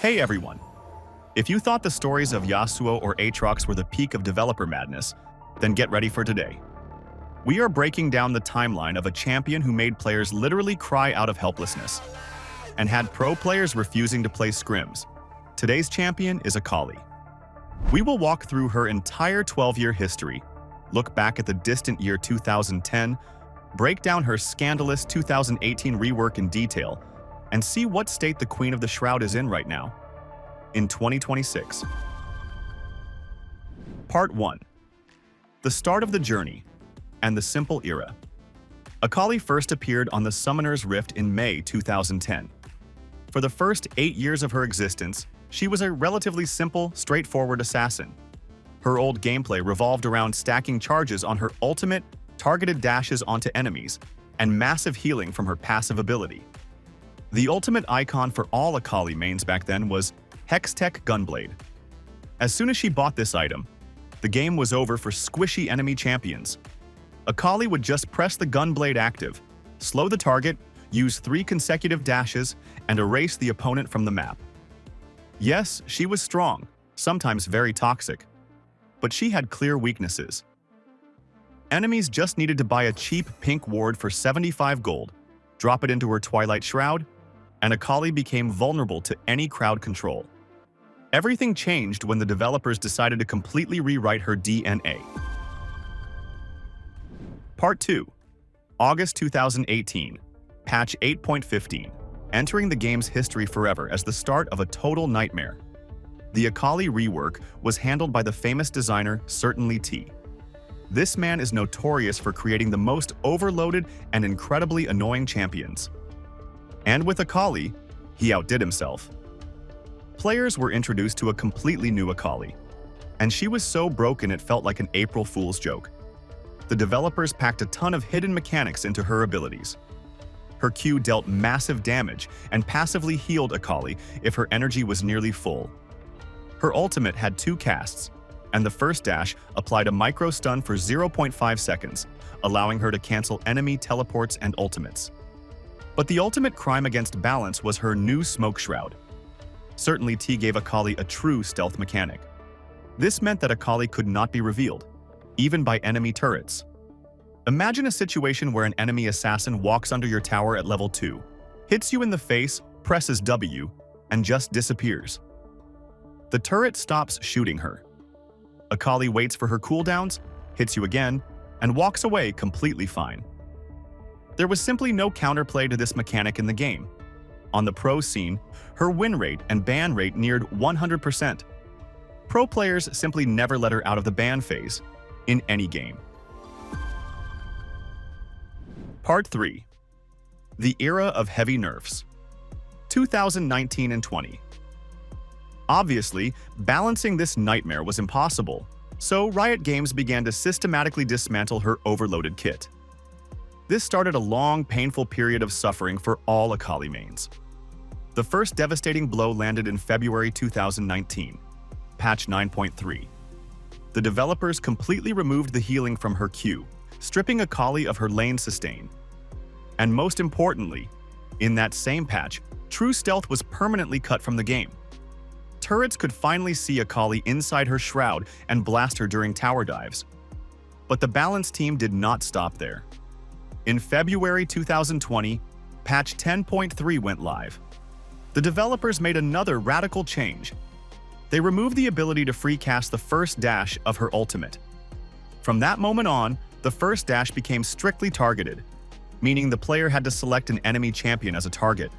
Hey everyone! If you thought the stories of Yasuo or Aatrox were the peak of developer madness, then get ready for today. We are breaking down the timeline of a champion who made players literally cry out of helplessness, and had pro players refusing to play scrims. Today's champion is Akali. We will walk through her entire 12-year history, look back at the distant year 2010, break down her scandalous 2018 rework in detail, and see what state the Queen of the Shroud is in right now. In 2026. Part 1. The start of the journey and the simple era. Akali first appeared on the Summoner's Rift in May 2010. For the first 8 years of her existence, she was a relatively simple, straightforward assassin. Her old gameplay revolved around stacking charges on her ultimate, targeted dashes onto enemies, and massive healing from her passive ability. The ultimate icon for all Akali mains back then was Hextech Gunblade. As soon as she bought this item, the game was over for squishy enemy champions. Akali would just press the Gunblade active, slow the target, use 3 consecutive dashes, and erase the opponent from the map. Yes, she was strong, sometimes very toxic, but she had clear weaknesses. Enemies just needed to buy a cheap pink ward for 75 gold, drop it into her Twilight Shroud, and Akali became vulnerable to any crowd control. Everything changed when the developers decided to completely rewrite her DNA. Part 2. August 2018. Patch 8.15. Entering the game's history forever as the start of a total nightmare. The Akali rework was handled by the famous designer Certainly T. This man is notorious for creating the most overloaded and incredibly annoying champions. And with Akali, he outdid himself. Players were introduced to a completely new Akali, and she was so broken it felt like an April Fool's joke. The developers packed a ton of hidden mechanics into her abilities. Her Q dealt massive damage and passively healed Akali if her energy was nearly full. Her ultimate had 2 casts, and the first dash applied a micro stun for 0.5 seconds, allowing her to cancel enemy teleports and ultimates. But the ultimate crime against balance was her new Smoke Shroud. Certainly T gave Akali a true stealth mechanic. This meant that Akali could not be revealed, even by enemy turrets. Imagine a situation where an enemy assassin walks under your tower at level 2, hits you in the face, presses W, and just disappears. The turret stops shooting her. Akali waits for her cooldowns, hits you again, and walks away completely fine. There was simply no counterplay to this mechanic in the game. On the pro scene, her win rate and ban rate neared 100%. Pro players simply never let her out of the ban phase, in any game. Part 3. The era of heavy nerfs. 2019 and 20. Obviously, balancing this nightmare was impossible, so Riot Games began to systematically dismantle her overloaded kit. This started a long, painful period of suffering for all Akali mains. The first devastating blow landed in February 2019, patch 9.3. The developers completely removed the healing from her Q, stripping Akali of her lane sustain. And most importantly, in that same patch, true stealth was permanently cut from the game. Turrets could finally see Akali inside her shroud and blast her during tower dives. But the balance team did not stop there. In February 2020, patch 10.3 went live. The developers made another radical change. They removed the ability to free cast the first dash of her ultimate. From that moment on, the first dash became strictly targeted, meaning the player had to select an enemy champion as a target.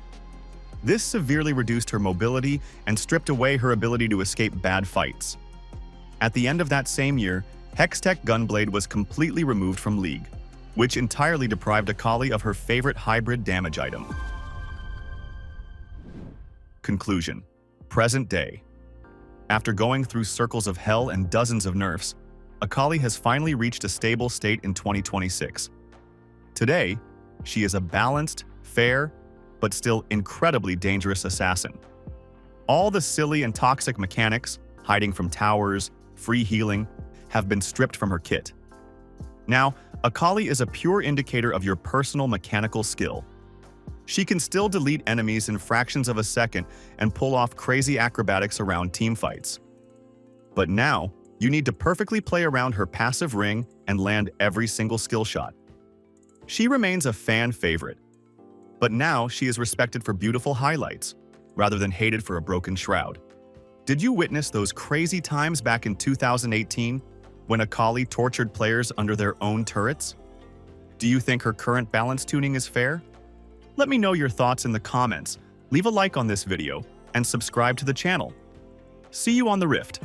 This severely reduced her mobility and stripped away her ability to escape bad fights. At the end of that same year, Hextech Gunblade was completely removed from League, which entirely deprived Akali of her favorite hybrid damage item. Conclusion. Present day. After going through circles of hell and dozens of nerfs, Akali has finally reached a stable state in 2026. Today, she is a balanced, fair, but still incredibly dangerous assassin. All the silly and toxic mechanics, hiding from towers, free healing, have been stripped from her kit. Now, Akali is a pure indicator of your personal mechanical skill. She can still delete enemies in fractions of a second and pull off crazy acrobatics around teamfights. But now, you need to perfectly play around her passive ring and land every single skill shot. She remains a fan favorite, but now she is respected for beautiful highlights, rather than hated for a broken shroud. Did you witness those crazy times back in 2018 when Akali tortured players under their own turrets? Do you think her current balance tuning is fair? Let me know your thoughts in the comments, leave a like on this video, and subscribe to the channel. See you on the Rift.